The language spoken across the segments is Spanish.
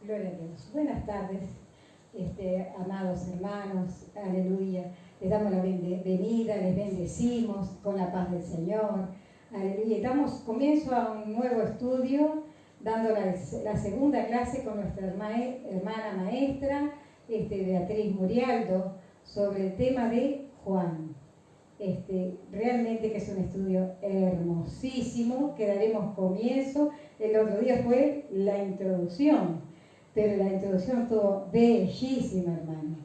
Gloria a Dios. Buenas tardes, amados hermanos, aleluya. Les damos la bienvenida, les bendecimos con la paz del Señor, aleluya. Damos comienzo a un nuevo estudio, dando la segunda clase con nuestra hermana maestra, Beatriz Murialdo, sobre el tema de Juan. Realmente que es un estudio hermosísimo, que daremos comienzo. El otro día fue la introducción, pero la introducción estuvo bellísima, hermano.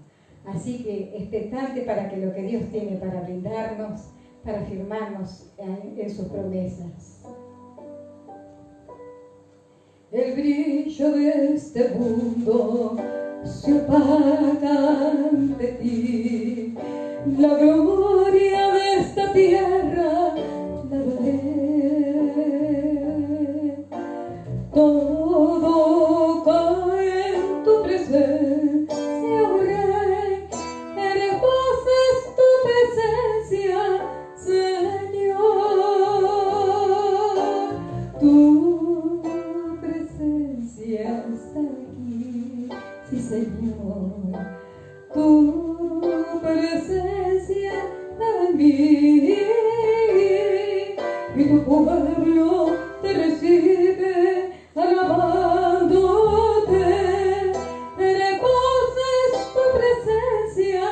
Así que expectante para que lo que Dios tiene para brindarnos, para firmarnos en sus promesas. El brillo de este mundo se opaca ante ti, la gloria de esta tierra la veré. Todo cae en tu presencia, oh Rey, hermosa es tu presencia, Señor. Tu presencia está aquí, sí, Señor. Tu presencia en mí, y tu pueblo te recibe alabándote. Hermosa es tu presencia,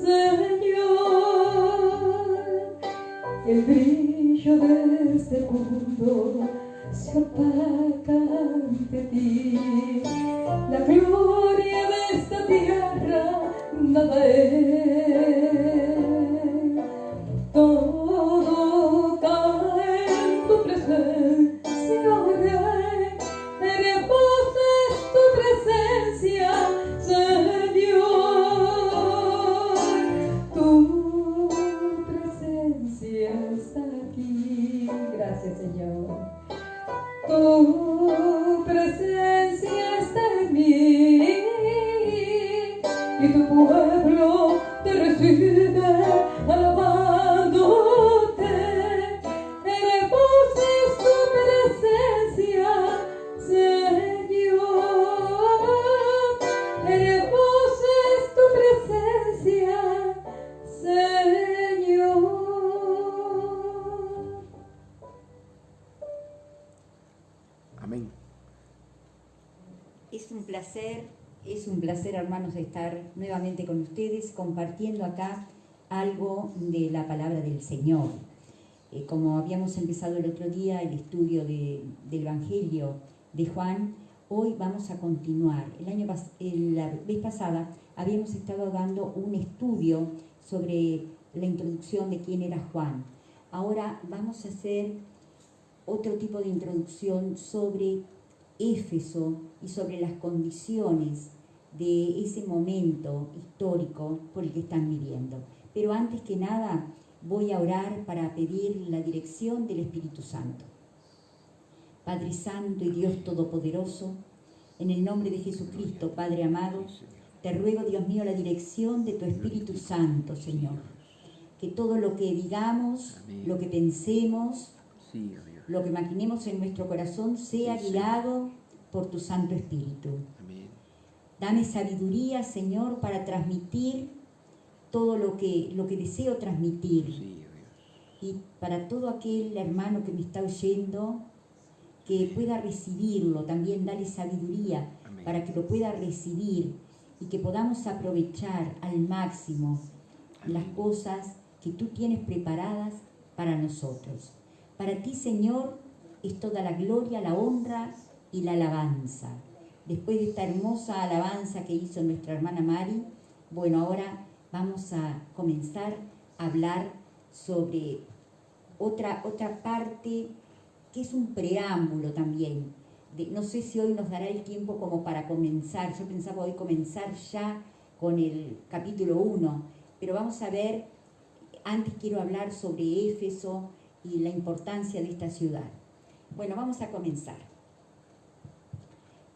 Señor. El brillo de este mundo se opaca ante ti, la gloria de esta tierra nada es. Todo cae en tu presencia, oh Rey, hermosa es tu presencia, Señor. Tu presencia está aquí, gracias, Señor. Tu presencia está en mí, y tu pueblo te recibe alabándote. Hermosa es tu presencia, Señor. Hermosa es tu presencia, Señor. Amén. Es un placer, hermanos, estar nuevamente con ustedes compartiendo acá algo de la palabra del Señor. Como habíamos empezado el otro día el estudio del Evangelio de Juan, hoy vamos a continuar. La vez pasada habíamos estado dando un estudio sobre la introducción de quién era Juan. Ahora vamos a hacer otro tipo de introducción sobre Éfeso y sobre las condiciones de ese momento histórico por el que están viviendo. Pero antes que nada voy a orar para pedir la dirección del Espíritu Santo. Padre Santo y Dios Todopoderoso, en el nombre de Jesucristo, Padre amado, te ruego, Dios mío, la dirección de tu Espíritu Santo, Señor. Que todo lo que digamos, lo que pensemos, lo que maquinemos en nuestro corazón sea guiado por tu Santo Espíritu. Dame sabiduría, Señor, para transmitir todo lo que deseo transmitir. Y para todo aquel hermano que me está oyendo, que pueda recibirlo, también dale sabiduría para que lo pueda recibir y que podamos aprovechar al máximo las cosas que tú tienes preparadas para nosotros. Para ti, Señor, es toda la gloria, la honra y la alabanza. Después de esta hermosa alabanza que hizo nuestra hermana Mari, bueno, ahora vamos a comenzar a hablar sobre otra parte que es un preámbulo también. No sé si hoy nos dará el tiempo como para comenzar. Yo pensaba hoy comenzar ya con el capítulo 1, pero vamos a ver, antes quiero hablar sobre Éfeso y la importancia de esta ciudad. Bueno, vamos a comenzar.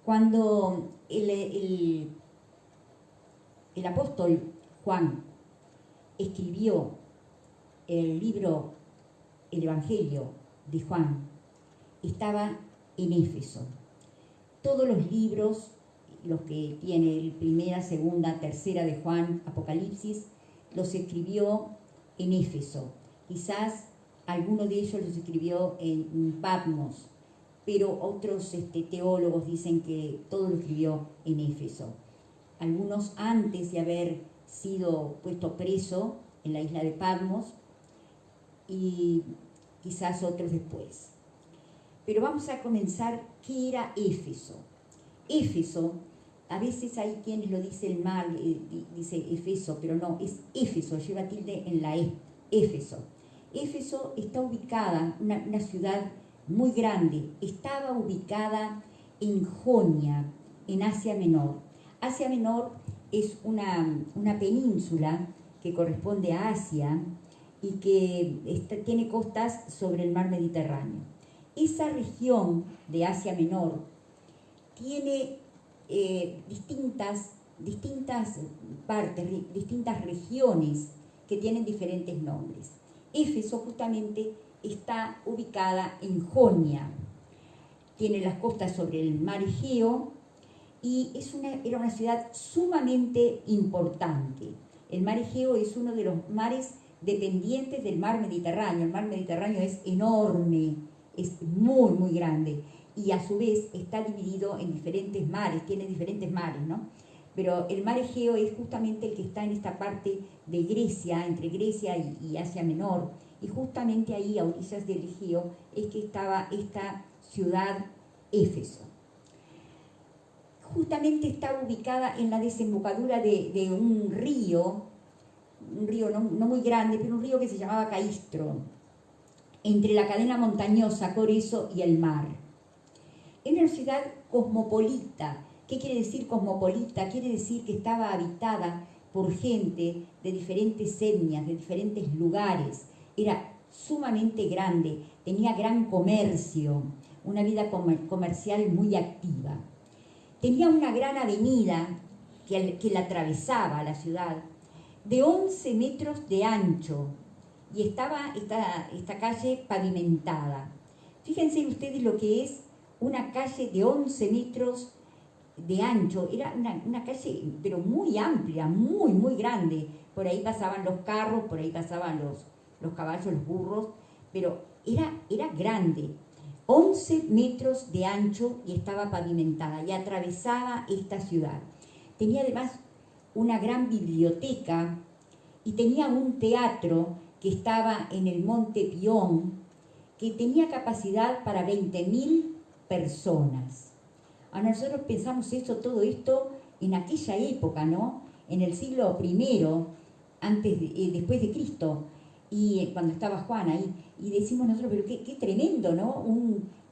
Cuando el apóstol Juan escribió el libro, el Evangelio de Juan, estaba en Éfeso. Todos los libros los que tienen primera, segunda, tercera de Juan, Apocalipsis, los escribió en Éfeso. Quizás alguno de ellos los escribió en Patmos, pero otros teólogos dicen que todo lo escribió en Éfeso. Algunos antes de haber sido puesto preso en la isla de Patmos y quizás otros después. Pero vamos a comenzar, ¿qué era Éfeso? Éfeso, a veces hay quienes lo dicen mal, dice Efeso, pero no, es Éfeso, lleva tilde en la E, Éfeso. Éfeso está ubicada, una ciudad muy grande, estaba ubicada en Jonia, en Asia Menor. Asia Menor es una península que corresponde a Asia y que tiene costas sobre el mar Mediterráneo. Esa región de Asia Menor tiene distintas partes, distintas regiones que tienen diferentes nombres. Éfeso justamente está ubicada en Jonia, tiene las costas sobre el mar Egeo y era una ciudad sumamente importante. El mar Egeo es uno de los mares dependientes del mar Mediterráneo. El mar Mediterráneo es enorme, es muy, muy grande y a su vez está dividido en diferentes mares, tiene diferentes mares, ¿no? Pero el mar Egeo es justamente el que está en esta parte de Grecia, entre Grecia y Asia Menor, y justamente ahí, a orillas del Egeo, es que estaba esta ciudad Éfeso. Justamente está ubicada en la desembocadura de un río no muy grande, pero un río que se llamaba Caistro, entre la cadena montañosa Coreso y el mar. Es una ciudad cosmopolita. ¿Qué quiere decir cosmopolita? Quiere decir que estaba habitada por gente de diferentes etnias, de diferentes lugares. Era sumamente grande, tenía gran comercio, una vida comercial muy activa. Tenía una gran avenida que la atravesaba la ciudad, de 11 metros de ancho, y estaba esta calle pavimentada. Fíjense ustedes lo que es una calle de 11 metros de ancho, era una calle pero muy amplia, muy, muy grande. Por ahí pasaban los carros, por ahí pasaban los caballos, los burros, pero era grande. 11 metros de ancho y estaba pavimentada y atravesaba esta ciudad. Tenía además una gran biblioteca y tenía un teatro que estaba en el Monte Pión, que tenía capacidad para 20.000 personas. Ahora nosotros pensamos todo esto en aquella época, ¿no? En el siglo I, después de Cristo, y cuando estaba Juan ahí, y decimos nosotros, pero qué tremendo, ¿no?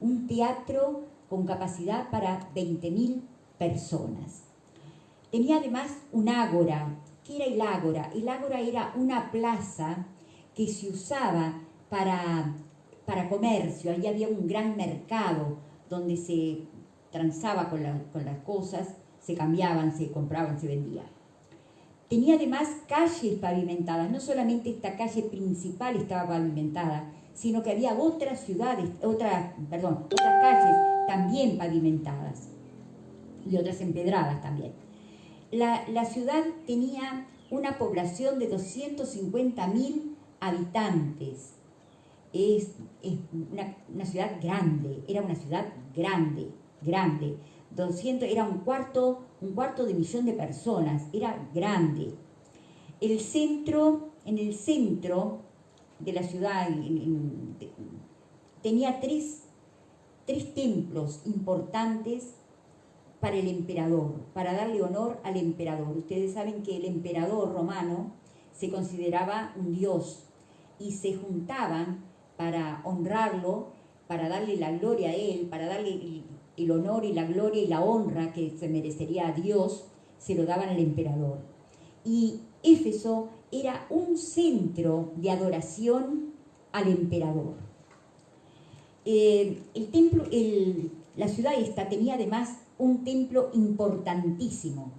Un teatro con capacidad para 20.000 personas. Tenía además un ágora. ¿Qué era el ágora? El ágora era una plaza que se usaba para comercio. Ahí había un gran mercado donde se transaba con las cosas, se cambiaban, se compraban, se vendían. Tenía además calles pavimentadas. No solamente esta calle principal estaba pavimentada, sino que había otras calles también pavimentadas y otras empedradas también. La ciudad tenía una población de 250.000 habitantes. Es una ciudad grande, era una ciudad grande. 200, era un cuarto de millón de personas, era grande. En el centro de la ciudad tenía tres templos importantes para el emperador, para darle honor al emperador. Ustedes saben que el emperador romano se consideraba un dios y se juntaban para honrarlo, para darle la gloria a él, para darle el honor y la gloria y la honra que se merecería a Dios, se lo daban al emperador. Y Éfeso era un centro de adoración al emperador. La ciudad esta tenía además un templo importantísimo,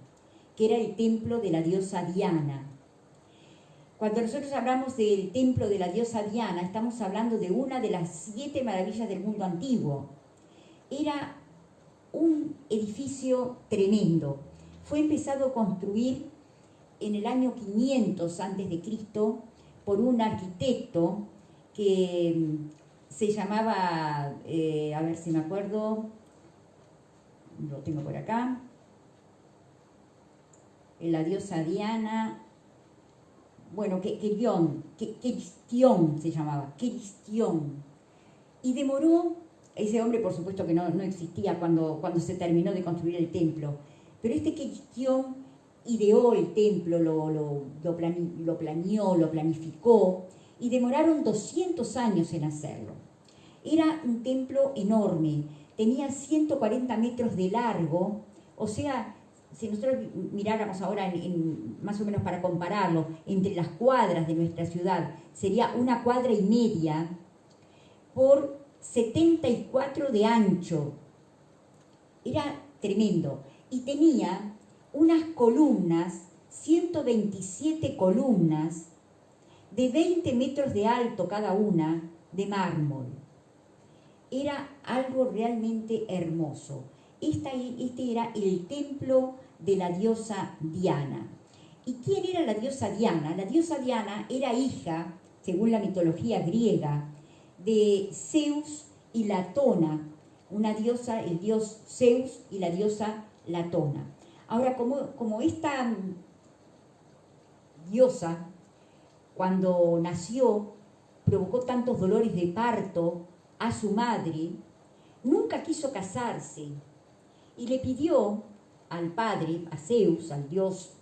que era el templo de la diosa Diana. Cuando nosotros hablamos del templo de la diosa Diana, estamos hablando de una de las 7 maravillas del mundo antiguo. Era un edificio tremendo. Fue empezado a construir en el año 500 a.C. por un arquitecto que se llamaba, a ver si me acuerdo, lo tengo por acá, la diosa Diana, bueno, Querión se llamaba, Querión. Y demoró, ese hombre por supuesto que no existía cuando se terminó de construir el templo, pero este Querión ideó el templo, lo planeó, lo planificó, y demoraron 200 años en hacerlo. Era un templo enorme, tenía 140 metros de largo, o sea, si nosotros miráramos ahora más o menos para compararlo, entre las cuadras de nuestra ciudad, sería 1,5 cuadras por 74 de ancho. Era tremendo. Y tenía unas columnas, 127 columnas, de 20 metros de alto cada una, de mármol. Era algo realmente hermoso. Este era el templo de la diosa Diana. ¿Y quién era la diosa Diana? La diosa Diana era hija, según la mitología griega, de Zeus y Latona, una diosa, el dios Zeus y la diosa Latona. Ahora, como esta diosa, cuando nació, provocó tantos dolores de parto a su madre, nunca quiso casarse y le pidió al padre, a Zeus, al dios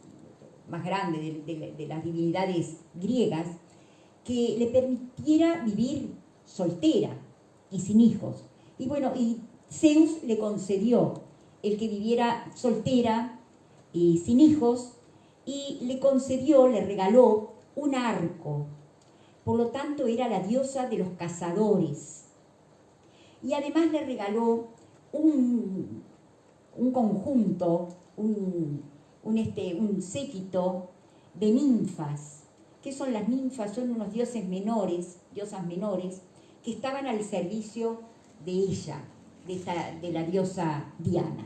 más grande de las divinidades griegas, que le permitiera vivir soltera y sin hijos. Y bueno, y Zeus le concedió el que viviera soltera y sin hijos, y le regaló un arco. Por lo tanto, era la diosa de los cazadores. Y además le regaló un conjunto, un séquito de ninfas. ¿Qué son las ninfas? Son unos dioses menores, diosas menores, que estaban al servicio de ella, de la diosa Diana.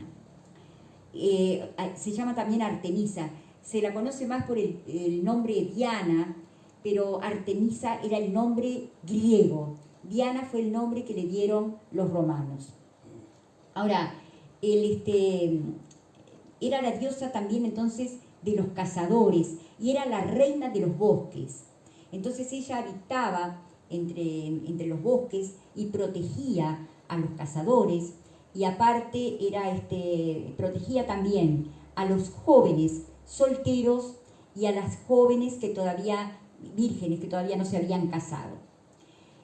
Se llama también Artemisa. Se la conoce más por el nombre Diana, pero Artemisa era el nombre griego. Diana fue el nombre que le dieron los romanos. Ahora, era la diosa también entonces de los cazadores y era la reina de los bosques. Entonces ella habitaba entre los bosques y protegía a los cazadores, y aparte protegía también a los jóvenes solteros y a las jóvenes vírgenes que todavía no se habían casado.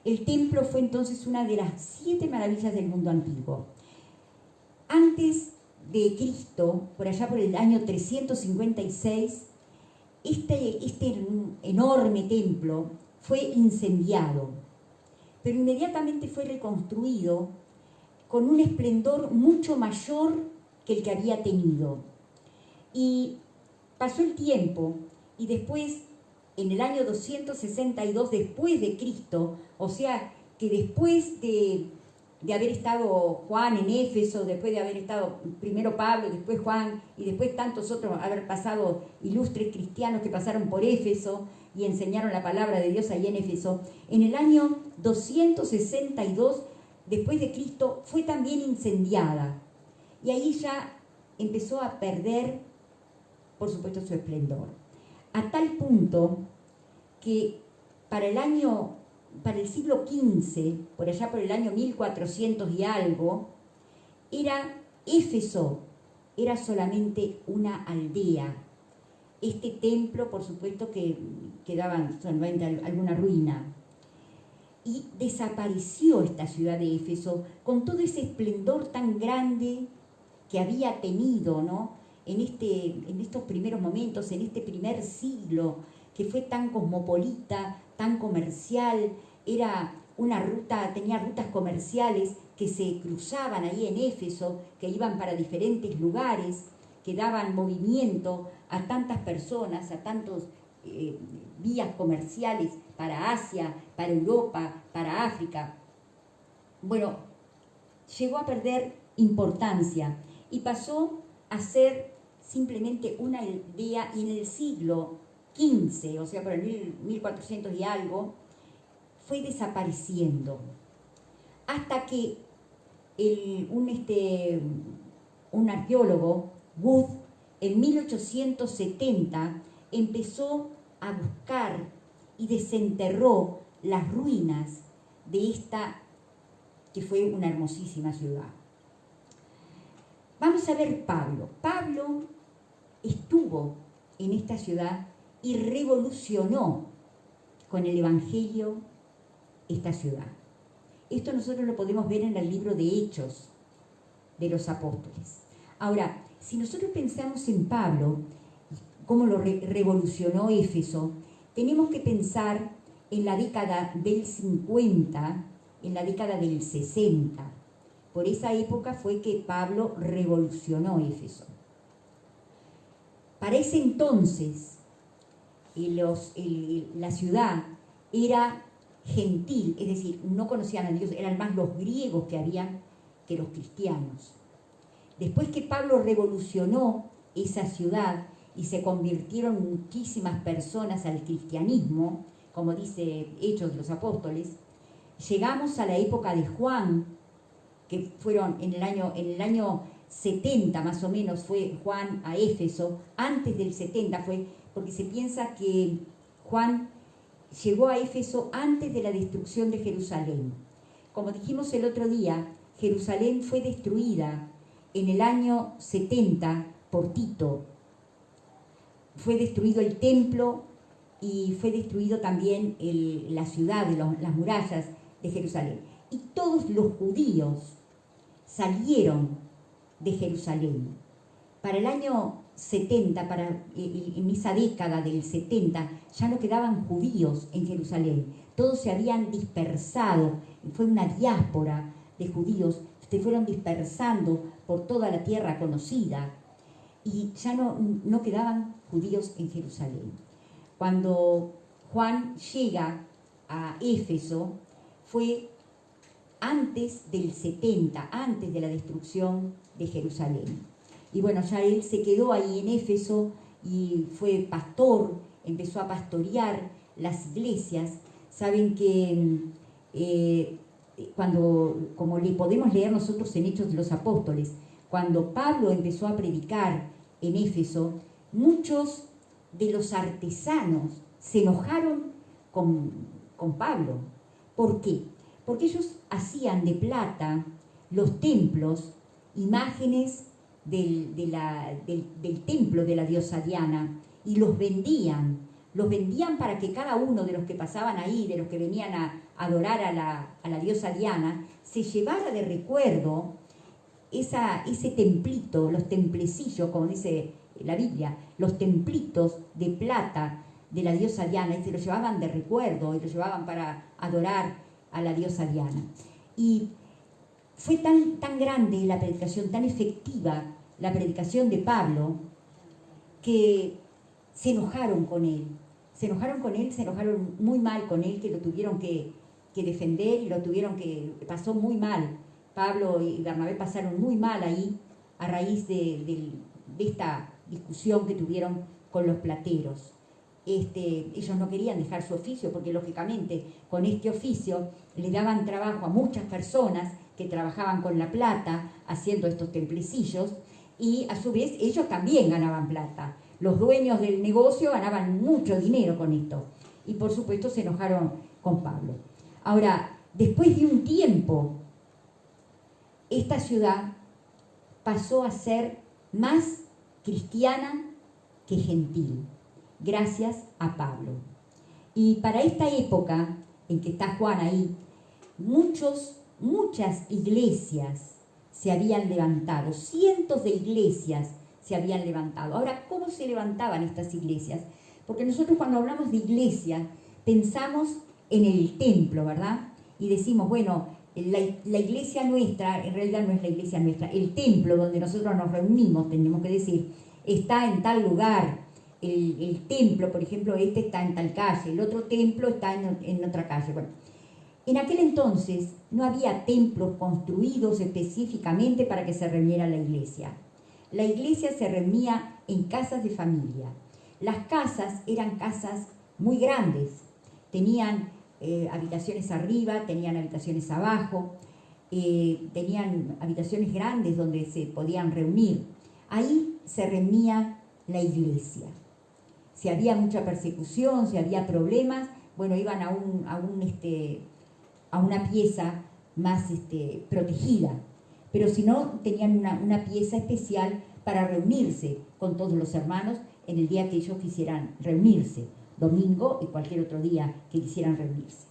El templo fue entonces una de las 7 maravillas del mundo antiguo. Antes de Cristo, por allá por el año 356, este enorme templo fue incendiado, pero inmediatamente fue reconstruido con un esplendor mucho mayor que el que había tenido. Y pasó el tiempo, y después, en el año 262 después de Cristo, o sea que después de haber estado Juan en Éfeso, después de haber estado primero Pablo, después Juan, y después tantos otros, haber pasado ilustres cristianos que pasaron por Éfeso y enseñaron la palabra de Dios ahí en Éfeso, en el año 262 después de Cristo fue también incendiada. Y ahí ya empezó a perder, por supuesto, su esplendor. A tal punto que para el siglo XV, por allá por el año 1400 y algo, Éfeso era solamente una aldea. Este templo, por supuesto, que quedaba solamente alguna ruina. Y desapareció esta ciudad de Éfeso con todo ese esplendor tan grande que había tenido, ¿no? En estos primeros momentos, en este primer siglo, que fue tan cosmopolita, tan comercial, tenía rutas comerciales que se cruzaban ahí en Éfeso, que iban para diferentes lugares, que daban movimiento a tantas personas, a tantos vías comerciales para Asia, para Europa, para África. Bueno, llegó a perder importancia y pasó a ser simplemente una aldea, y en el siglo XV, o sea, por el 1400 y algo, fue desapareciendo. Hasta que un arqueólogo, Wood, en 1870 empezó a buscar y desenterró las ruinas de esta, que fue una hermosísima ciudad. Vamos a ver Pablo. Pablo estuvo en esta ciudad y revolucionó con el Evangelio esta ciudad. Esto nosotros lo podemos ver en el libro de Hechos de los Apóstoles. Ahora, si nosotros pensamos en Pablo, cómo lo revolucionó Éfeso, tenemos que pensar en la década del 50, en la década del 60. Por esa época fue que Pablo revolucionó Éfeso. Para ese entonces, la ciudad era gentil, es decir, no conocían a Dios, eran más los griegos que habían que los cristianos. Después que Pablo revolucionó esa ciudad y se convirtieron muchísimas personas al cristianismo, como dice Hechos de los Apóstoles, llegamos a la época de Juan, que fueron en el año 70 más o menos fue Juan a Éfeso. Antes del 70 fue, porque se piensa que Juan llegó a Éfeso antes de la destrucción de Jerusalén. Como dijimos el otro día, Jerusalén fue destruida en el año 70 por Tito. Fue destruido el templo y fue destruido también la ciudad, las murallas de Jerusalén. Y todos los judíos salieron de Jerusalén. Para el año 70, en esa década del 70, ya no quedaban judíos en Jerusalén. Todos se habían dispersado. Fue una diáspora de judíos, se fueron dispersando por toda la tierra conocida y ya no quedaban judíos en Jerusalén. Cuando Juan llega a Éfeso, fue antes del 70, antes de la destrucción de Jerusalén. Y bueno, ya él se quedó ahí en Éfeso y fue pastor, empezó a pastorear las iglesias. Saben que como le podemos leer nosotros en Hechos de los Apóstoles, cuando Pablo empezó a predicar en Éfeso, muchos de los artesanos se enojaron con Pablo. ¿Por qué? Porque ellos hacían de plata los templos, imágenes del templo de la diosa Diana, y los vendían para que cada uno de los que pasaban ahí, de los que venían a adorar a la diosa Diana, se llevara de recuerdo ese templito, los templecillos, como dice la Biblia, los templitos de plata de la diosa Diana, y se los llevaban de recuerdo y los llevaban para adorar a la diosa Diana. Y fue tan grande la predicación, tan efectiva la predicación de Pablo, que se enojaron con él. Se enojaron muy mal con él, que lo tuvieron que defender y pasó muy mal. Pablo y Bernabé pasaron muy mal ahí a raíz de esta discusión que tuvieron con los plateros. Ellos no querían dejar su oficio porque lógicamente con este oficio le daban trabajo a muchas personas que trabajaban con la plata haciendo estos templecillos, y a su vez ellos también ganaban plata. Los dueños del negocio ganaban mucho dinero con esto y por supuesto se enojaron con Pablo. Ahora, después de un tiempo, esta ciudad pasó a ser más cristiana que gentil, gracias a Pablo. Y para esta época en que está Juan ahí, muchas iglesias se habían levantado, cientos de iglesias se habían levantado. Ahora, ¿cómo se levantaban estas iglesias? Porque nosotros cuando hablamos de iglesia pensamos en el templo, ¿verdad? Y decimos, bueno, la iglesia nuestra, en realidad no es la iglesia nuestra, el templo donde nosotros nos reunimos, tenemos que decir, está en tal lugar. El templo, por ejemplo, está en tal calle, el otro templo está en otra calle. Bueno, En aquel entonces no había templos construidos específicamente para que se reuniera la iglesia. La iglesia se reunía en casas de familia. Las casas eran casas muy grandes. Tenían habitaciones arriba, tenían habitaciones abajo, tenían habitaciones grandes donde se podían reunir. Ahí se reunía la iglesia. Si había mucha persecución, si había problemas, bueno, iban a una pieza más protegida. Pero si no, tenían una pieza especial para reunirse con todos los hermanos en el día que ellos quisieran reunirse, domingo y cualquier otro día que quisieran reunirse.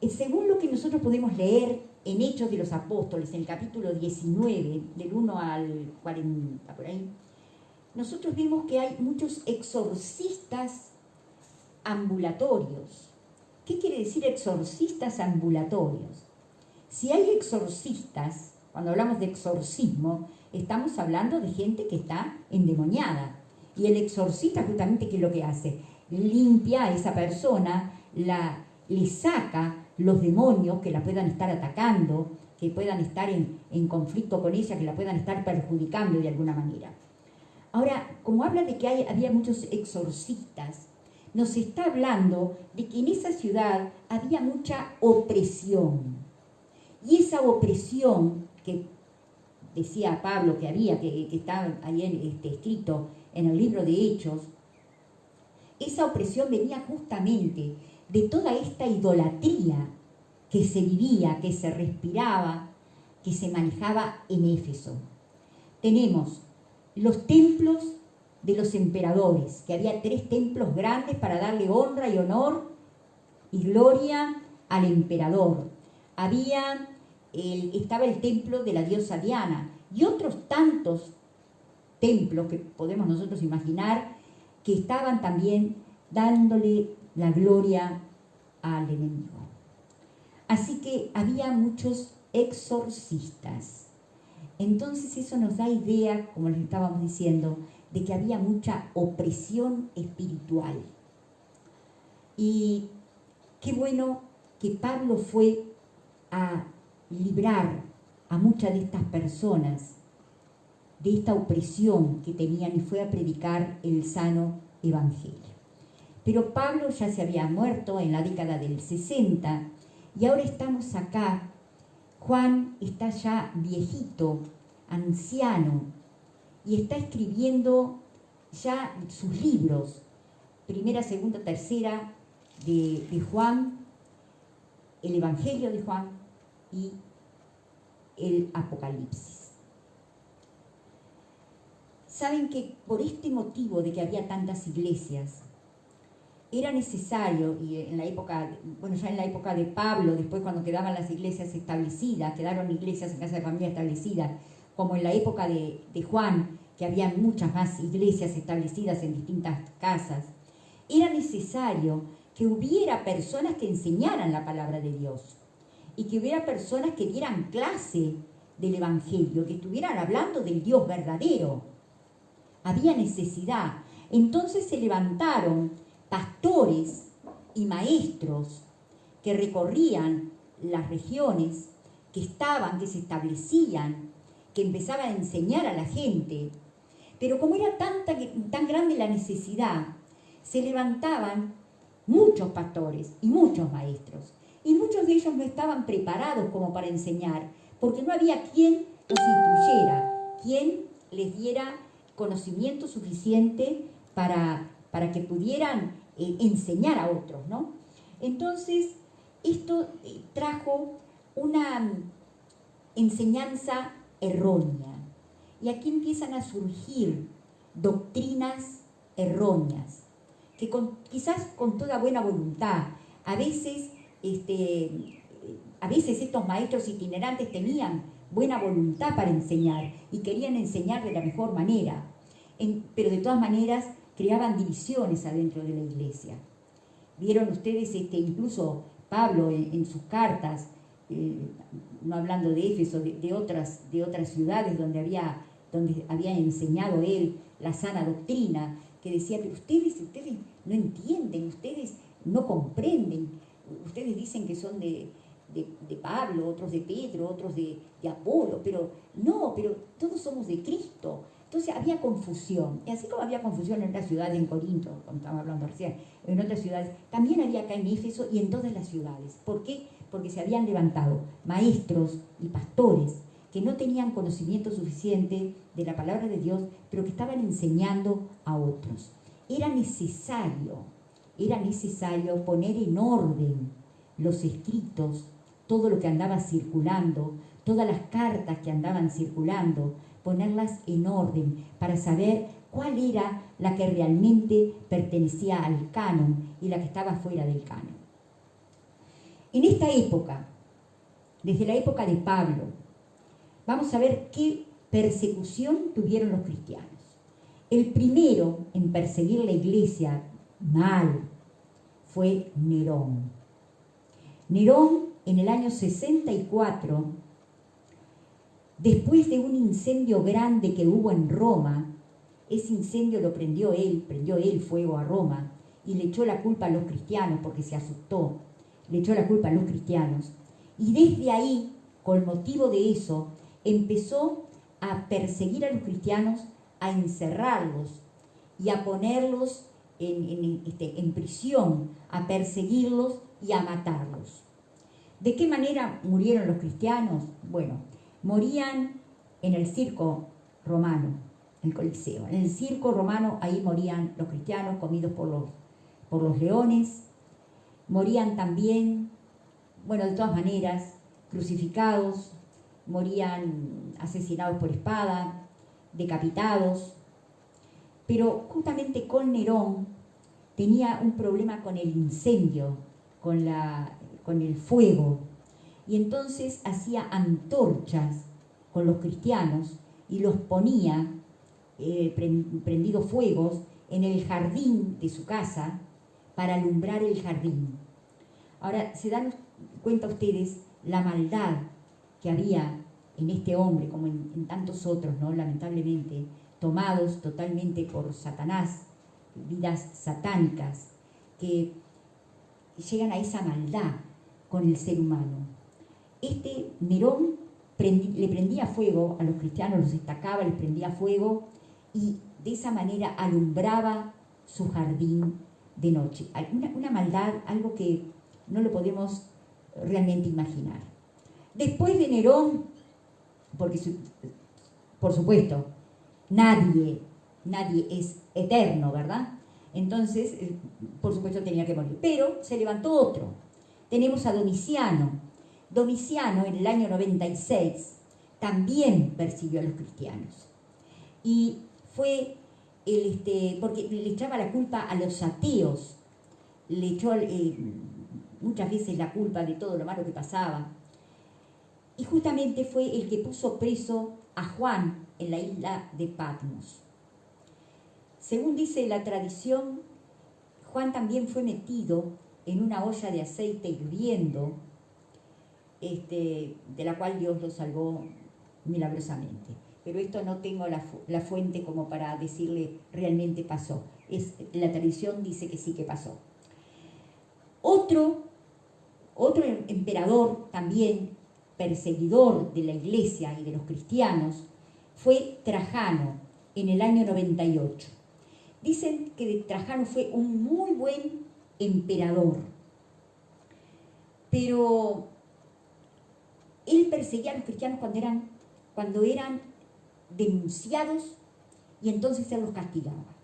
Según lo que nosotros podemos leer en Hechos de los Apóstoles, en el capítulo 19, del 1 al 40, por ahí, nosotros vemos que hay muchos exorcistas ambulatorios. ¿Qué quiere decir exorcistas ambulatorios? Si hay exorcistas, cuando hablamos de exorcismo, estamos hablando de gente que está endemoniada. Y el exorcista justamente, ¿qué es lo que hace? Limpia a esa persona, le saca los demonios que la puedan estar atacando, que puedan estar en conflicto con ella, que la puedan estar perjudicando de alguna manera. Ahora, como habla de que había muchos exorcistas, nos está hablando de que en esa ciudad había mucha opresión. Y esa opresión que decía Pablo que había, que está ahí escrito en el libro de Hechos, esa opresión venía justamente de toda esta idolatría que se vivía, que se respiraba, que se manejaba en Éfeso. Tenemos los templos de los emperadores, que había 3 templos grandes para darle honra y honor y gloria al emperador. Estaba el templo de la diosa Diana y otros tantos templos que podemos nosotros imaginar que estaban también dándole la gloria al enemigo. Así que había muchos exorcistas. Entonces eso nos da idea, como les estábamos diciendo, de que había mucha opresión espiritual. Y qué bueno que Pablo fue a librar a muchas de estas personas de esta opresión que tenían y fue a predicar el sano evangelio. Pero Pablo ya se había muerto en la década del 60 y ahora estamos acá. Juan está ya viejito, anciano, y está escribiendo ya sus libros, 1ª, 2ª, 3ª de Juan, el Evangelio de Juan y el Apocalipsis. Saben que por este motivo de que había tantas iglesias, era necesario, y en la época, ya en la época de Pablo, después cuando quedaban las iglesias establecidas, quedaron iglesias en casa de familia establecidas, como en la época de Juan, que había muchas más iglesias establecidas en distintas casas, era necesario que hubiera personas que enseñaran la palabra de Dios y que hubiera personas que dieran clase del Evangelio, que estuvieran hablando del Dios verdadero. Había necesidad. Entonces se levantaron pastores y maestros que recorrían las regiones, que se establecían, que empezaban a enseñar a la gente. Pero como era tan grande la necesidad, se levantaban muchos pastores y muchos maestros. Y muchos de ellos no estaban preparados como para enseñar, porque no había quien los instruyera, quien les diera conocimiento suficiente para que pudieran enseñar a otros, ¿no? Entonces, esto trajo una enseñanza errónea. Y aquí empiezan a surgir doctrinas erróneas, que quizás con toda buena voluntad, a veces estos maestros itinerantes tenían buena voluntad para enseñar y querían enseñar de la mejor manera, pero de todas maneras creaban divisiones adentro de la iglesia. Vieron ustedes incluso Pablo en sus cartas, no hablando de Éfeso, de otras ciudades donde había enseñado él la sana doctrina, que decía, pero ustedes no entienden, ustedes no comprenden. Ustedes dicen que son de Pablo, otros de Pedro, otros de Apolo, pero no, pero todos somos de Cristo. Entonces había confusión, y así como había confusión en otras ciudades, en Corinto, como estábamos hablando recién, en otras ciudades, también había acá en Éfeso y en todas las ciudades. ¿Por qué? Porque se habían levantado maestros y pastores que no tenían conocimiento suficiente de la palabra de Dios, pero que estaban enseñando a otros. Era necesario poner en orden los escritos, todo lo que andaba circulando, todas las cartas que andaban circulando, ponerlas en orden para saber cuál era la que realmente pertenecía al canon y la que estaba fuera del canon. En esta época, desde la época de Pablo, vamos a ver qué persecución tuvieron los cristianos. El primero en perseguir la iglesia mal fue Nerón. Nerón, en el año 64, después de un incendio grande que hubo en Roma, ese incendio lo prendió él fuego a Roma y le echó la culpa a los cristianos porque se asustó, le echó la culpa a los cristianos. Y desde ahí, con motivo de eso, empezó a perseguir a los cristianos, a encerrarlos y a ponerlos en prisión, a perseguirlos y a matarlos. ¿De qué manera murieron los cristianos? Bueno, morían en el circo romano, el Coliseo. En el circo romano, ahí morían los cristianos comidos por los leones. Morían también, bueno, de todas maneras, crucificados, morían asesinados por espada, decapitados. Pero justamente con Nerón tenía un problema con el incendio, con el fuego, y entonces hacía antorchas con los cristianos y los ponía prendidos fuegos en el jardín de su casa para alumbrar el jardín. Ahora, ¿se dan cuenta ustedes la maldad que había en este hombre, como en tantos otros, ¿no? Lamentablemente, tomados totalmente por Satanás, vidas satánicas, que llegan a esa maldad con el ser humano. Este Nerón le prendía fuego a los cristianos, los destacaba, les prendía fuego y de esa manera alumbraba su jardín de noche. Una maldad, algo que no lo podemos realmente imaginar. Después de Nerón, porque por supuesto, nadie es eterno, ¿verdad? Entonces, por supuesto, tenía que morir. Pero se levantó otro. Tenemos a Domiciano. Domiciano, en el año 96, también persiguió a los cristianos. Y fue, porque le echaba la culpa a los ateos. Le echó muchas veces la culpa de todo lo malo que pasaba. Y justamente fue el que puso preso a Juan en la isla de Patmos. Según dice la tradición, Juan también fue metido en una olla de aceite hirviendo, de la cual Dios lo salvó milagrosamente. Pero esto no tengo la fuente como para decirle realmente pasó. La tradición dice que sí que pasó. Otro emperador también perseguidor de la iglesia y de los cristianos fue Trajano en el año 98. Dicen que Trajano fue un muy buen emperador, pero él perseguía a los cristianos cuando eran denunciados y entonces él los castigaba.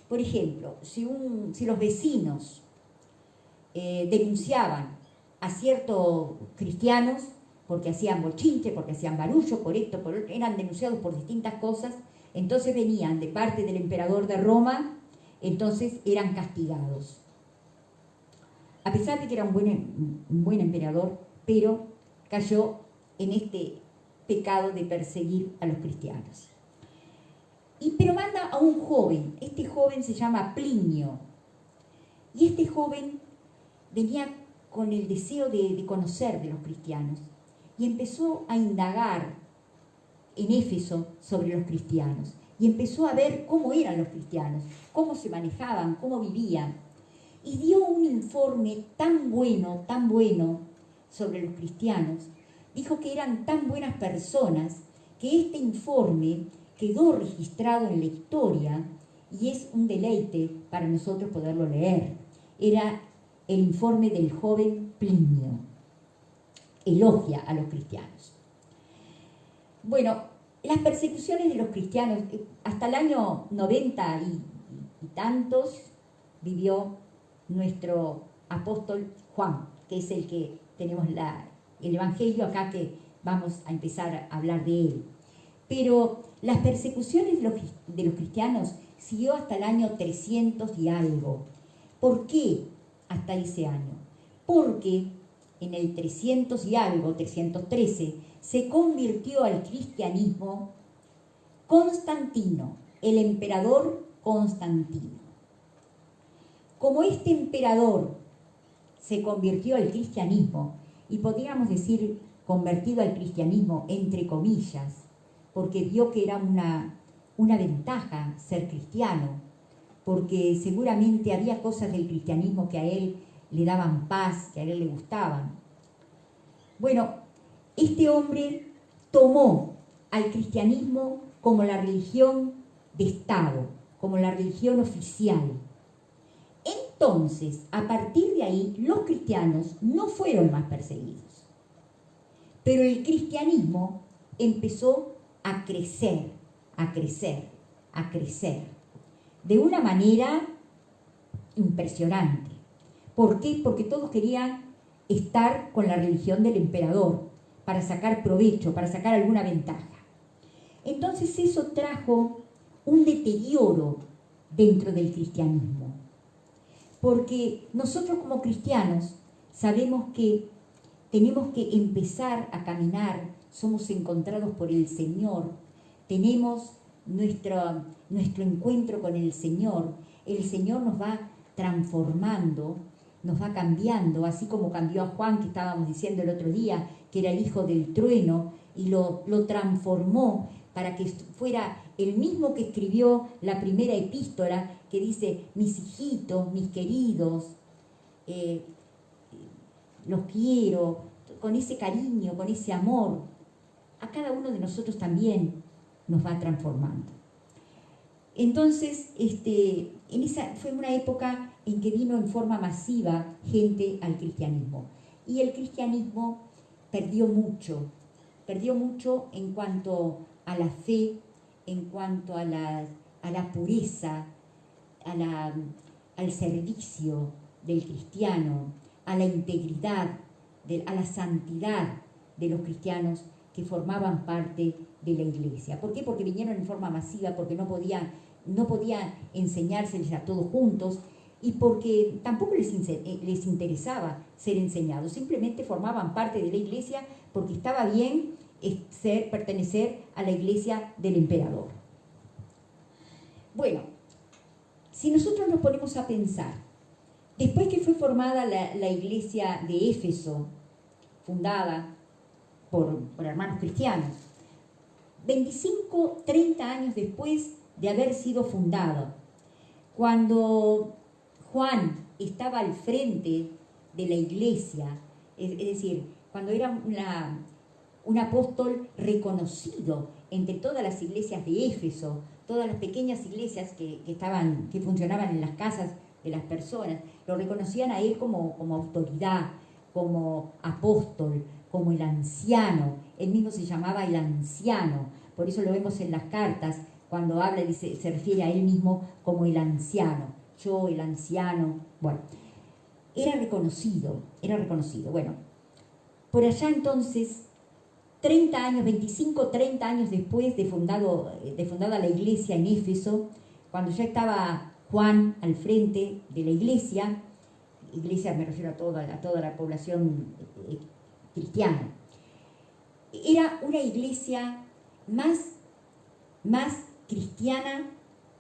Por ejemplo, si los vecinos denunciaban a ciertos cristianos porque hacían bochinche, porque hacían barullo, por esto, por otro, eran denunciados por distintas cosas, entonces venían de parte del emperador de Roma, entonces eran castigados. A pesar de que era un buen emperador, pero cayó en este pecado de perseguir a los cristianos. Pero manda a un joven, este joven se llama Plinio, y este joven venía con el deseo de conocer de los cristianos, y empezó a indagar en Éfeso sobre los cristianos, y empezó a ver cómo eran los cristianos, cómo se manejaban, cómo vivían. y dio un informe tan bueno sobre los cristianos. Dijo que eran tan buenas personas que este informe quedó registrado en la historia y es un deleite para nosotros poderlo leer. Era el informe del joven Plinio. Elogia a los cristianos. Bueno, las persecuciones de los cristianos, hasta el año 90 y tantos, vivió nuestro apóstol Juan, que es el que tenemos el evangelio acá, que vamos a empezar a hablar de él. Pero las persecuciones de los cristianos siguió hasta el año 300 y algo. ¿Por qué hasta ese año? Porque en el 300 y algo, 313, se convirtió al cristianismo Constantino, el emperador Constantino. Como este emperador se convirtió al cristianismo, y podríamos decir convertido al cristianismo entre comillas, porque vio que era una ventaja ser cristiano, porque seguramente había cosas del cristianismo que a él le daban paz, que a él le gustaban. Bueno, este hombre tomó al cristianismo como la religión de Estado, como la religión oficial. Entonces, a partir de ahí, los cristianos no fueron más perseguidos. Pero el cristianismo empezó a crecer, a crecer, a crecer, de una manera impresionante. ¿Por qué? Porque todos querían estar con la religión del emperador para sacar provecho, para sacar alguna ventaja. Entonces eso trajo un deterioro dentro del cristianismo. Porque nosotros como cristianos sabemos que tenemos que empezar a caminar, somos encontrados por el Señor, tenemos nuestro encuentro con el Señor nos va transformando, nos va cambiando, así como cambió a Juan, que estábamos diciendo el otro día, que era el hijo del trueno, y lo transformó para que fuera el mismo que escribió la primera epístola, que dice: mis hijitos, mis queridos, los quiero, con ese cariño, con ese amor. A cada uno de nosotros también nos va transformando. Entonces, fue una época en que vino en forma masiva gente al cristianismo. Y el cristianismo perdió mucho en cuanto a la fe, en cuanto a la pureza, al servicio del cristiano, a la integridad, a la santidad de los cristianos que formaban parte de la iglesia. ¿Por qué? Porque vinieron en forma masiva, porque no podía enseñárseles a todos juntos, y porque tampoco les interesaba ser enseñados, simplemente formaban parte de la iglesia porque estaba bien pertenecer a la iglesia del emperador. Bueno, si nosotros nos ponemos a pensar, después que fue formada la iglesia de Éfeso, fundada por hermanos cristianos, 25, 30 años después de haber sido fundado, cuando Juan estaba al frente de la iglesia, es decir, cuando era un apóstol reconocido entre todas las iglesias de Éfeso, todas las pequeñas iglesias que funcionaban en las casas de las personas, lo reconocían a él como autoridad, como apóstol, como el anciano. Él mismo se llamaba el anciano, por eso lo vemos en las cartas, cuando habla se refiere a él mismo como el anciano. Yo, el anciano, bueno, era reconocido. Bueno, por allá entonces, 30 años después de fundada la iglesia en Éfeso, cuando ya estaba Juan al frente de la iglesia me refiero a toda la población cristiana, era una iglesia más cristiana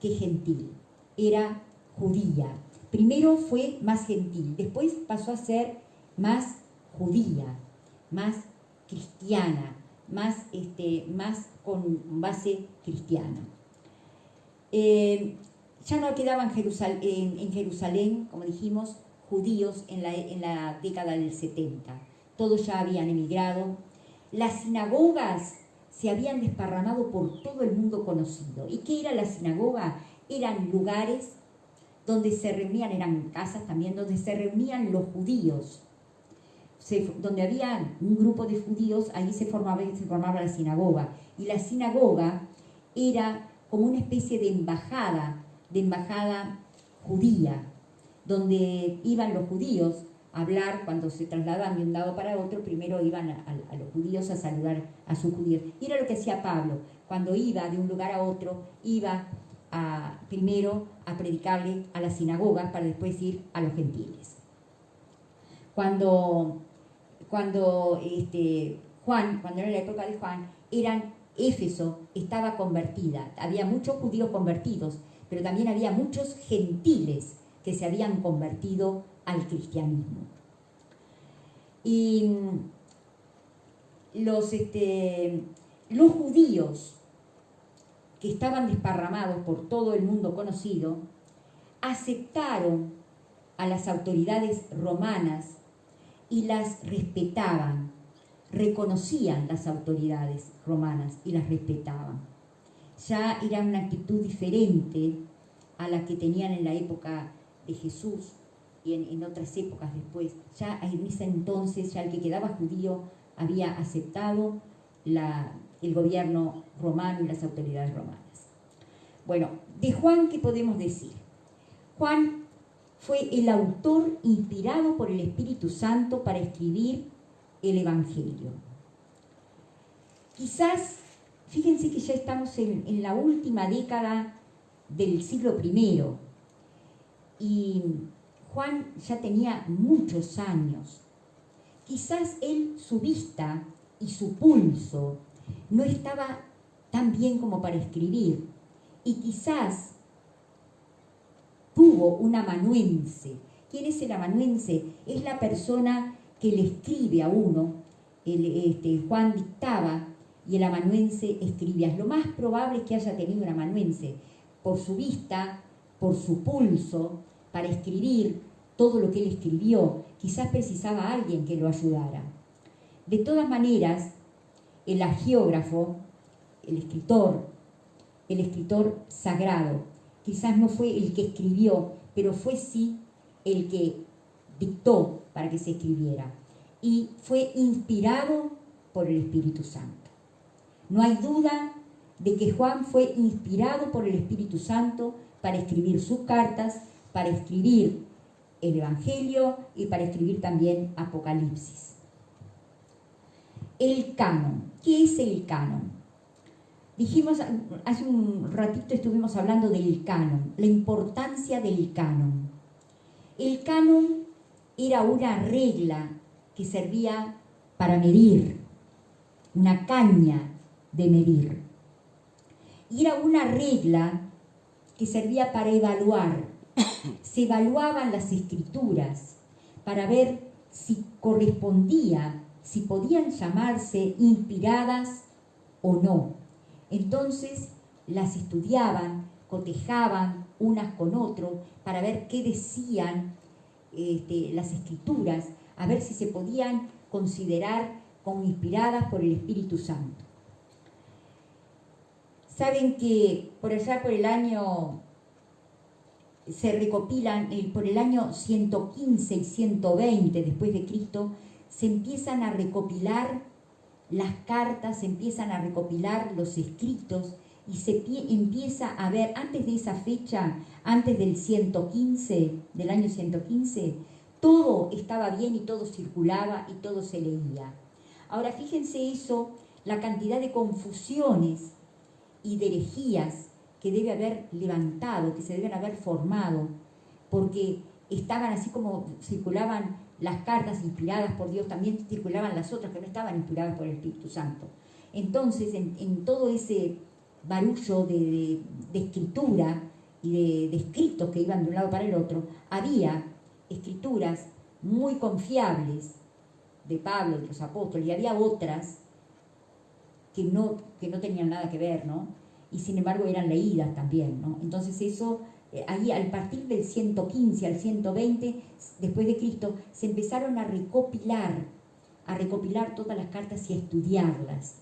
que gentil, era judía. Primero fue más gentil, después pasó a ser más judía, más cristiana, más con base cristiana. ya no quedaban en Jerusalén, como dijimos, judíos en la década del 70. Todos ya habían emigrado. Las sinagogas se habían desparramado por todo el mundo conocido. ¿Y qué era la sinagoga? Eran lugares donde se reunían, eran casas también, donde se reunían los judíos. Donde había un grupo de judíos, ahí se formaba la sinagoga. Y la sinagoga era como una especie de embajada judía, donde iban los judíos a hablar. Cuando se trasladaban de un lado para otro, primero iban a los judíos a saludar a sus judíos. Y era lo que hacía Pablo. Cuando iba de un lugar a otro, iba primero a predicarle a las sinagogas para después ir a los gentiles. Cuando era la época de Juan, Éfeso estaba convertida. Había muchos judíos convertidos, pero también había muchos gentiles que se habían convertido al cristianismo. Y los judíos que estaban desparramados por todo el mundo conocido aceptaron a las autoridades romanas y las respetaban, reconocían las autoridades romanas y las respetaban. Ya era una actitud diferente a la que tenían en la época de Jesús y en otras épocas después. Ya en ese entonces, ya el que quedaba judío había aceptado el gobierno romano y las autoridades romanas. Bueno, de Juan, ¿qué podemos decir? Juan fue el autor inspirado por el Espíritu Santo para escribir el Evangelio. Quizás, fíjense que ya estamos en la última década del siglo I y Juan ya tenía muchos años. Quizás su vista y su pulso no estaba tan bien como para escribir, y quizás tuvo un amanuense. ¿Quién es el amanuense? Es la persona que le escribe a uno. Juan dictaba y el amanuense escribía. Lo más probable es que haya tenido un amanuense por su vista, por su pulso, para escribir todo lo que él escribió. Quizás precisaba a alguien que lo ayudara. De todas maneras, el agiógrafo, el escritor sagrado, quizás no fue el que escribió, pero fue sí el que dictó para que se escribiera. Y fue inspirado por el Espíritu Santo. No hay duda de que Juan fue inspirado por el Espíritu Santo para escribir sus cartas, para escribir el Evangelio y para escribir también Apocalipsis. El canon. ¿Qué es el canon? Dijimos, hace un ratito estuvimos hablando del canon, la importancia del canon. El canon era una regla que servía para medir, una caña de medir. Y era una regla que servía para evaluar. Se evaluaban las escrituras para ver si correspondía, si podían llamarse inspiradas o no. Entonces las estudiaban, cotejaban unas con otras para ver qué decían las escrituras, a ver si se podían considerar como inspiradas por el Espíritu Santo. Saben que por allá por el año se recopilan, por el año 115 y 120 después de Cristo, se empiezan a recopilar las cartas, se empiezan a recopilar los escritos y se empieza a ver, antes de esa fecha, antes del 115, del año 115, todo estaba bien y todo circulaba y todo se leía. Ahora fíjense eso, la cantidad de confusiones y de herejías que debe haber levantado, que se deben haber formado, porque estaban así como circulaban las cartas inspiradas por Dios, también circulaban las otras que no estaban inspiradas por el Espíritu Santo. Entonces, en todo ese barullo de escritura y de escritos que iban de un lado para el otro, había escrituras muy confiables de Pablo, de los apóstoles, y había otras que no tenían nada que ver, ¿no? Y sin embargo eran leídas también, ¿no? Entonces eso ahí a partir del 115 al 120 después de Cristo, se empezaron a recopilar todas las cartas y a estudiarlas,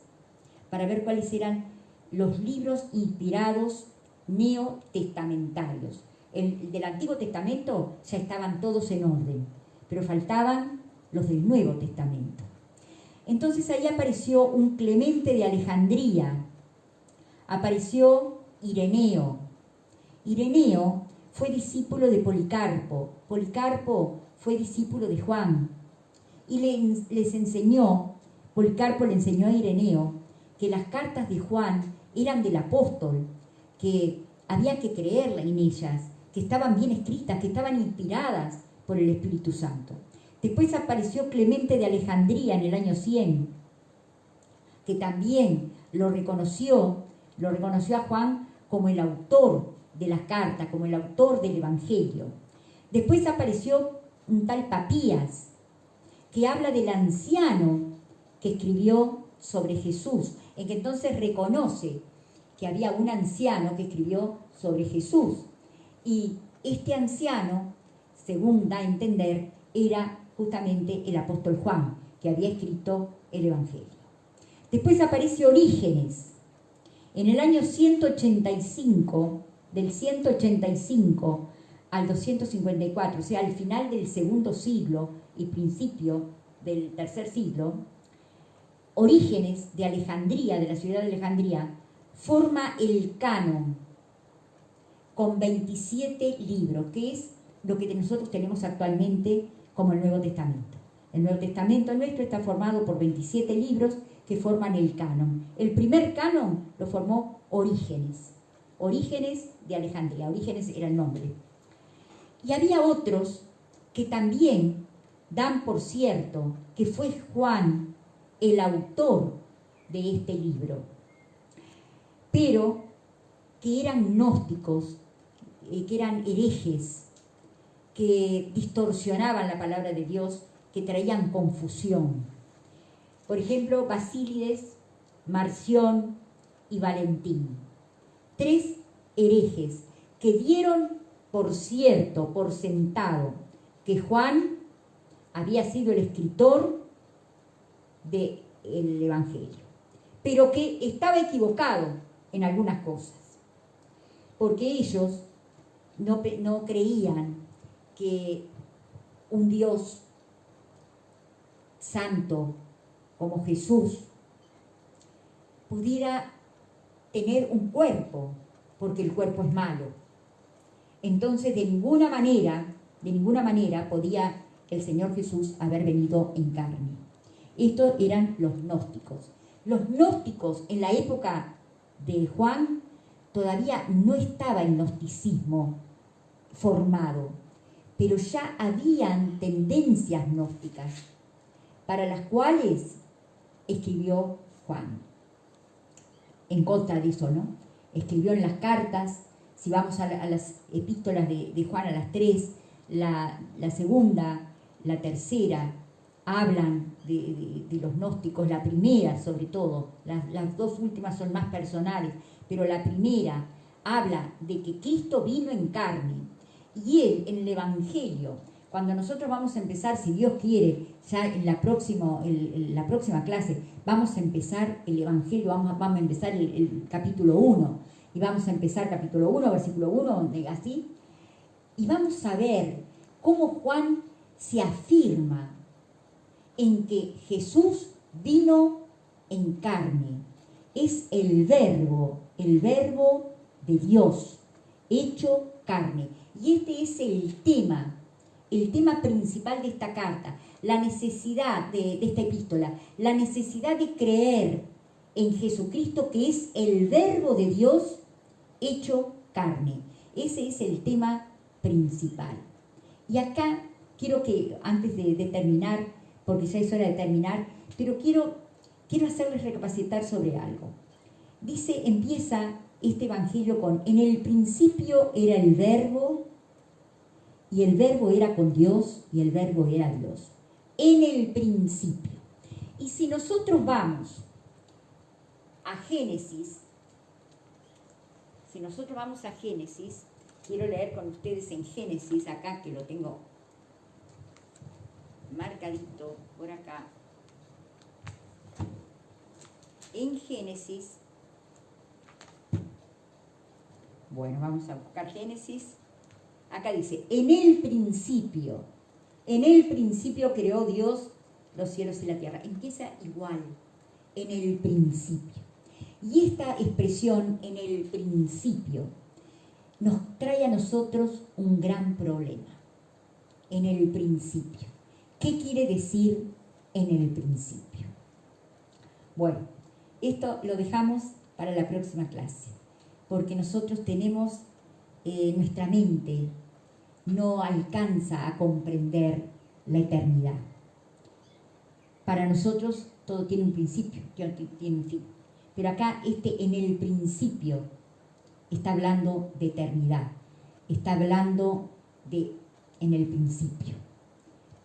para ver cuáles eran los libros inspirados neotestamentarios. El del Antiguo Testamento ya estaban todos en orden, pero faltaban los del Nuevo Testamento. Entonces ahí apareció un Clemente de Alejandría, apareció Ireneo. Ireneo fue discípulo de Policarpo. Policarpo fue discípulo de Juan. Y Policarpo le enseñó a Ireneo que las cartas de Juan eran del apóstol, que había que creerla en ellas, que estaban bien escritas, que estaban inspiradas por el Espíritu Santo. Después apareció Clemente de Alejandría en el año 100, que también lo reconoció a Juan como el autor de las cartas, como el autor del Evangelio. Después apareció un tal Papías, que habla del anciano que escribió sobre Jesús, en que entonces reconoce que había un anciano que escribió sobre Jesús. Y este anciano, según da a entender, era justamente el apóstol Juan, que había escrito el Evangelio. Después aparece Orígenes. En el año 185, del 185 al 254, o sea, al final del segundo siglo y principio del tercer siglo, Orígenes de Alejandría, de la ciudad de Alejandría, forma el canon con 27 libros, que es lo que nosotros tenemos actualmente como el Nuevo Testamento. El Nuevo Testamento nuestro está formado por 27 libros que forman el canon. El primer canon lo formó Orígenes de Alejandría. Orígenes era el nombre. Y había otros que también dan por cierto que fue Juan el autor de este libro, pero que eran gnósticos, que eran herejes, que distorsionaban la palabra de Dios, que traían confusión. Por ejemplo, Basílides, Marción y Valentín. 3 herejes que dieron por cierto, por sentado, que Juan había sido el escritor del Evangelio, pero que estaba equivocado en algunas cosas, porque ellos no creían que un Dios santo como Jesús pudiera tener un cuerpo, porque el cuerpo es malo. Entonces de ninguna manera podía el Señor Jesús haber venido en carne. Estos eran los gnósticos. Los gnósticos en la época de Juan todavía no estaba el gnosticismo formado, pero ya habían tendencias gnósticas para las cuales escribió Juan. En contra de eso, ¿no? Escribió en las cartas. Si vamos a las epístolas de Juan, a las 3, la segunda, la tercera, hablan de los gnósticos, la primera sobre todo, las 2 últimas son más personales, pero la primera habla de que Cristo vino en carne, y Él en el Evangelio, cuando nosotros vamos a empezar, si Dios quiere, ya en la próxima clase, vamos a empezar el Evangelio, vamos a empezar el capítulo 1, y vamos a empezar capítulo 1, versículo 1, así, y vamos a ver cómo Juan se afirma en que Jesús vino en carne. Es el verbo de Dios, hecho carne. Y este es el tema principal de esta carta, la necesidad de esta epístola, la necesidad de creer en Jesucristo, que es el verbo de Dios hecho carne. Ese es el tema principal. Y acá quiero que, antes de terminar, porque ya es hora de terminar, pero quiero hacerles recapacitar sobre algo. Empieza este evangelio con: en el principio era el verbo, y el verbo era con Dios, y el verbo era Dios. En el principio. Y si nosotros vamos a Génesis, quiero leer con ustedes en Génesis, acá que lo tengo marcadito por acá. En Génesis, bueno, vamos a buscar Génesis. Acá dice, en el principio creó Dios los cielos y la tierra. Empieza igual, en el principio. Y esta expresión, en el principio, nos trae a nosotros un gran problema. En el principio. ¿Qué quiere decir en el principio? Bueno, esto lo dejamos para la próxima clase, porque nosotros tenemos, nuestra mente no alcanza a comprender la eternidad. Para nosotros todo tiene un principio, tiene un fin. Pero acá en el principio está hablando de eternidad, está hablando de en el principio,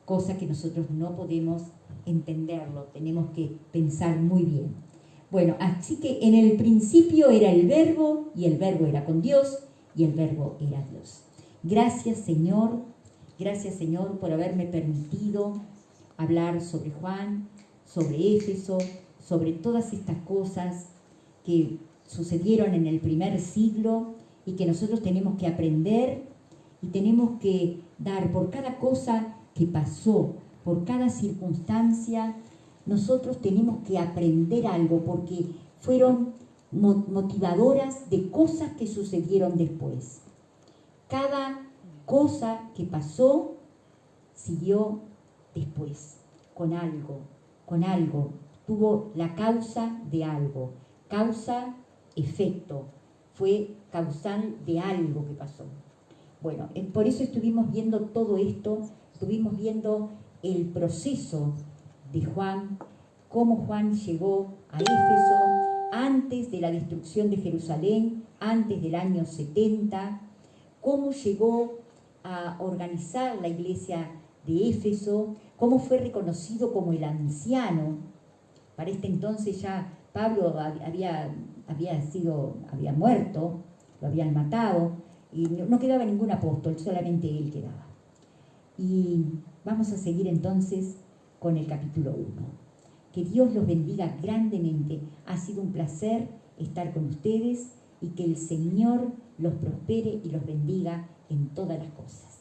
cosa que nosotros no podemos entenderlo, tenemos que pensar muy bien. Bueno, así que en el principio era el Verbo, y el Verbo era con Dios, y el Verbo era Dios. Gracias Señor por haberme permitido hablar sobre Juan, sobre Éfeso, sobre todas estas cosas que sucedieron en el primer siglo y que nosotros tenemos que aprender y tenemos que dar por cada cosa que pasó, por cada circunstancia. Nosotros tenemos que aprender algo porque fueron motivadoras de cosas que sucedieron después. Cada cosa que pasó siguió después, con algo, tuvo la causa de algo, causa-efecto, fue causal de algo que pasó. Bueno, por eso estuvimos viendo todo esto, estuvimos viendo el proceso de Juan, cómo Juan llegó a Éfeso antes de la destrucción de Jerusalén, antes del año 70, cómo llegó a organizar la iglesia de Éfeso, cómo fue reconocido como el anciano. Para este entonces ya Pablo había muerto, lo habían matado, y no quedaba ningún apóstol, solamente él quedaba. Y vamos a seguir entonces con el capítulo 1. Que Dios los bendiga grandemente. Ha sido un placer estar con ustedes y que el Señor los prospere y los bendiga en todas las cosas.